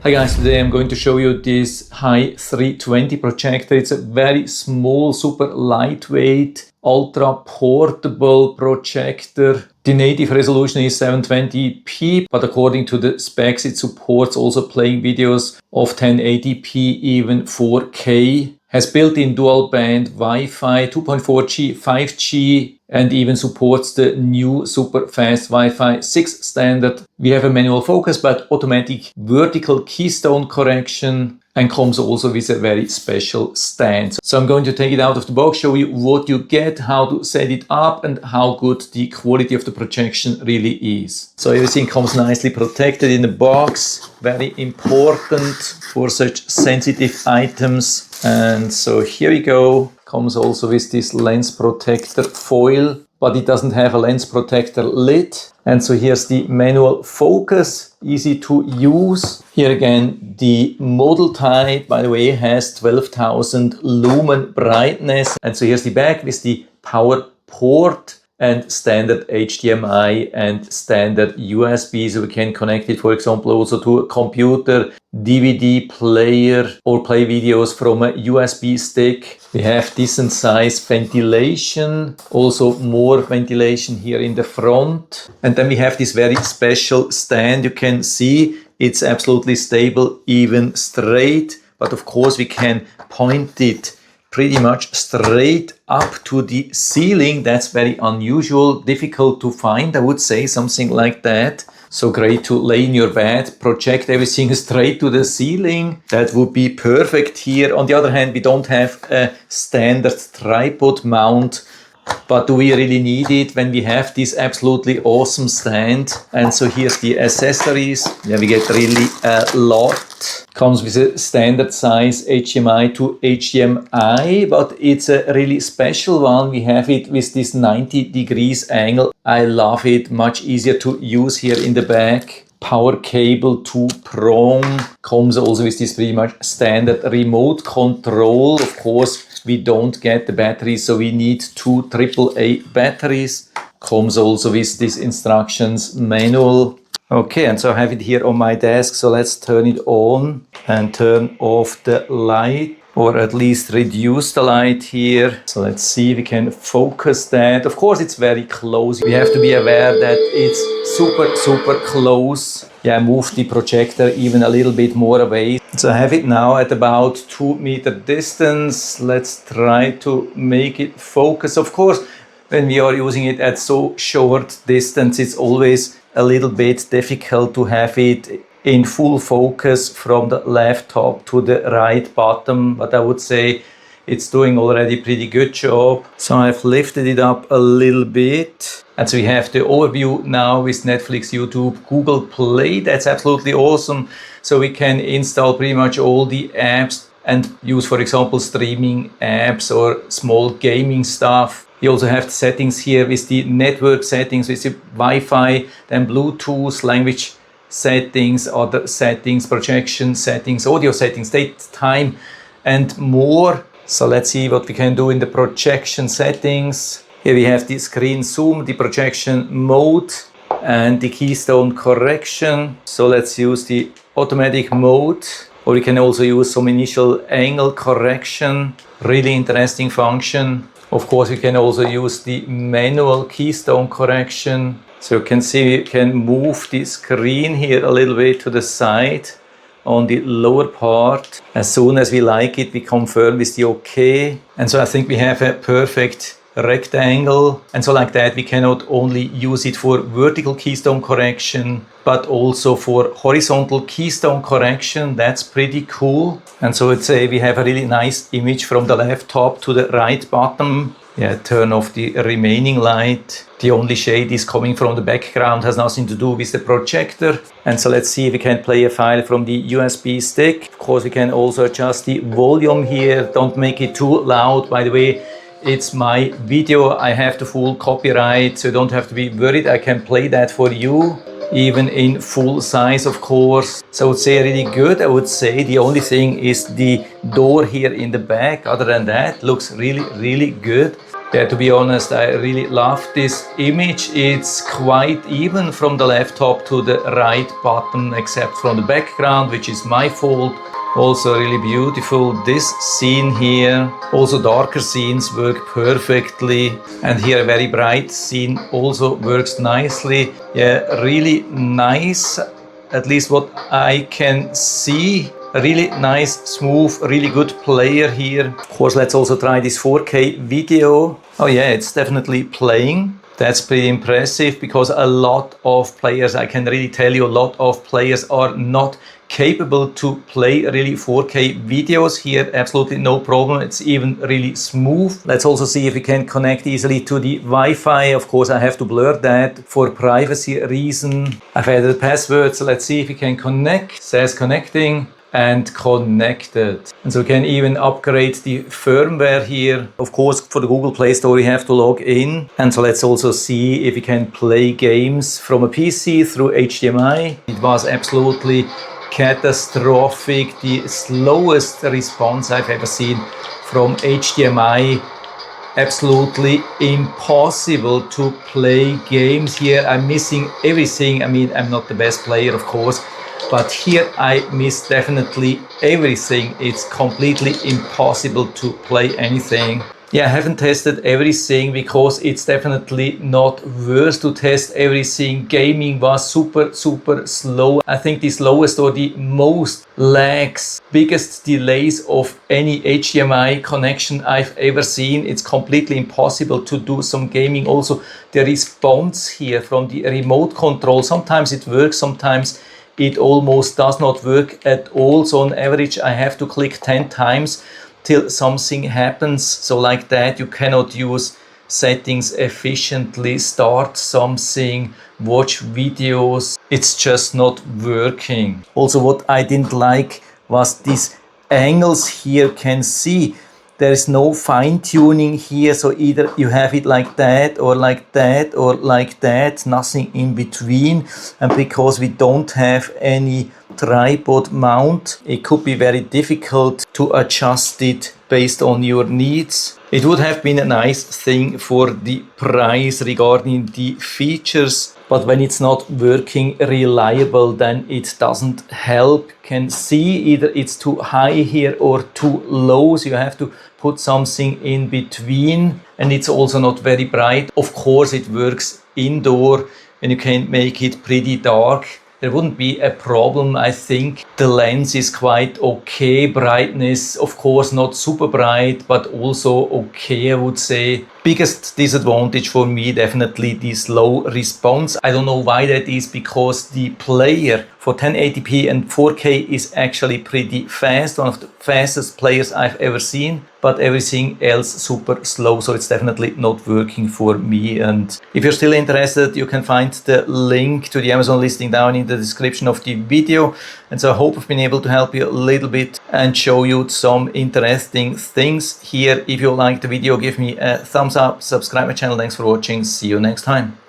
Hi guys, today I'm going to show you this HY-320 projector. It's a very small, super lightweight, ultra portable projector. The native resolution is 720p, but according to the specs it supports also playing videos of 1080p, even 4K. Has built-in dual-band Wi-Fi, 2.4G, 5G, and even supports the new super fast Wi-Fi 6 standard. We have a manual focus, but automatic vertical keystone correction, and comes also with a very special stand. So I'm going to take it out of the box, show you what you get, how to set it up, and how good the quality of the projection really is. So everything comes nicely protected in the box, very important for such sensitive items. And so here we go. Comes also with this lens protector foil, but it doesn't have a lens protector lid. And so here's the manual focus, easy to use. Here again, the model type, by the way, has 12,000 lumen brightness. And so here's the back with the power port and standard HDMI and standard USB, so we can connect it, for example, also to a computer, DVD player, or play videos from a USB stick. We have decent size ventilation, also more ventilation here in the front. And then we have this very special stand. You can see it's absolutely stable, even straight, but of course we can point it pretty much straight up to the ceiling. That's very unusual, difficult to find, I would say, something like that. So great to lay in your bed, project everything straight to the ceiling. That would be perfect here. On the other hand, we don't have a standard tripod mount, but do we really need it when we have this absolutely awesome stand? And so here's the accessories. Yeah, we get really a lot. Comes with a standard size HDMI to HDMI, but it's a really special one. We have it with this 90 degrees angle. I love it, much easier to use here in the back. Power cable, 2-prong. Comes also with this pretty much standard remote control. Of course, we don't get the batteries, so we need 2 AAA batteries. Comes also with this instructions manual. Okay, and so I have it here on my desk, so let's turn it on and turn off the light, or at least reduce the light here. So let's see if we can focus that. Of course, it's very close. We have to be aware that it's super close. Yeah, move the projector even a little bit more away. So I have it now at about 2-meter distance. Let's try to make it focus. Of course, when we are using it at so short distance, it's always a little bit difficult to have it in full focus from the left top to the right bottom, but I would say it's doing already a pretty good job. So I've lifted it up a little bit. And so we have the overview now with Netflix, YouTube, Google Play. That's absolutely awesome. So we can install pretty much all the apps and use, for example, streaming apps or small gaming stuff. You also have the settings here with the network settings, with the Wi-Fi, then Bluetooth, language settings, other settings, projection settings, audio settings, date, time, and more. So let's see what we can do in the projection settings. Here we have the screen zoom, the projection mode, and the keystone correction. So let's use the automatic mode, or we can also use some initial angle correction. Really interesting function. Of course, we can also use the manual keystone correction. So you can see we can move the screen here a little bit to the side on the lower part. As soon as we like it, we confirm with the OK. And so I think we have a perfect rectangle. And so like that, we can not only use it for vertical keystone correction, but also for horizontal keystone correction. That's pretty cool. And so let's say we have a really nice image from the left top to the right bottom. Yeah, turn off the remaining light. The only shade is coming from the background, has nothing to do with the projector. And so let's see if we can play a file from the USB stick. Of course, we can also adjust the volume here. Don't make it too loud. By the way, it's my video. I have the full copyright, so you don't have to be worried. I can play that for you, even in full size, of course. So I would say really good. I would say the only thing is the door here in the back. Other than that, looks really good. Yeah, to be honest, I really love this image. It's quite even from the left top to the right bottom, except from the background, which is my fault. Also really beautiful. This scene here, also darker scenes work perfectly. And here a very bright scene also works nicely. Yeah, really nice. At least what I can see. A really nice, smooth, really good player here. Of course, let's also try this 4K video. Oh yeah, it's definitely playing. That's pretty impressive because a lot of players, I can really tell you, a lot of players are not capable to play really 4K videos here. Absolutely no problem. It's even really smooth. Let's also see if we can connect easily to the Wi-Fi. Of course, I have to blur that for privacy reason. I've added a password, so let's see if we can connect. It says connecting. And connected. And so we can even upgrade the firmware here. Of course, for the Google Play Store, you have to log in. And so let's also see if we can play games from a PC through HDMI. It was absolutely catastrophic. The slowest response I've ever seen from HDMI. Absolutely impossible to play games here. I'm missing everything. I mean, I'm not the best player, of course. But here I miss definitely everything. It's completely impossible to play anything. Yeah, I haven't tested everything because it's definitely not worth to test everything. Gaming was super slow. I think the slowest or the most lags, biggest delays of any HDMI connection I've ever seen. It's completely impossible to do some gaming. Also, the response here from the remote control, sometimes it works, sometimes it almost does not work at all. So on average, I have to click 10 times till something happens. So like that, you cannot use settings efficiently, start something, watch videos. It's just not working. Also, what I didn't like was these angles here. Can see there is no fine tuning here, so either you have it like that or like that or like that, nothing in between. And because we don't have any tripod mount, it could be very difficult to adjust it based on your needs. It would have been a nice thing for the price regarding the features, but when it's not working reliable, then it doesn't help. Can see either it's too high here or too low, so you have to put something in between. And it's also not very bright. Of course, it works indoor and you can make it pretty dark. There wouldn't be a problem. I think the lens is quite okay. Brightness, of course, not super bright, but also okay, I would say. Biggest disadvantage for me, definitely the slow response. I don't know why that is, because the player for 1080p and 4K is actually pretty fast, one of the fastest players I've ever seen, but everything else super slow, so it's definitely not working for me. And if you're still interested, you can find the link to the Amazon listing down in the description of the video. And so I hope I've been able to help you a little bit and show you some interesting things here. If you liked the video, give me a thumbs up, subscribe my channel. Thanks for watching. See you next time.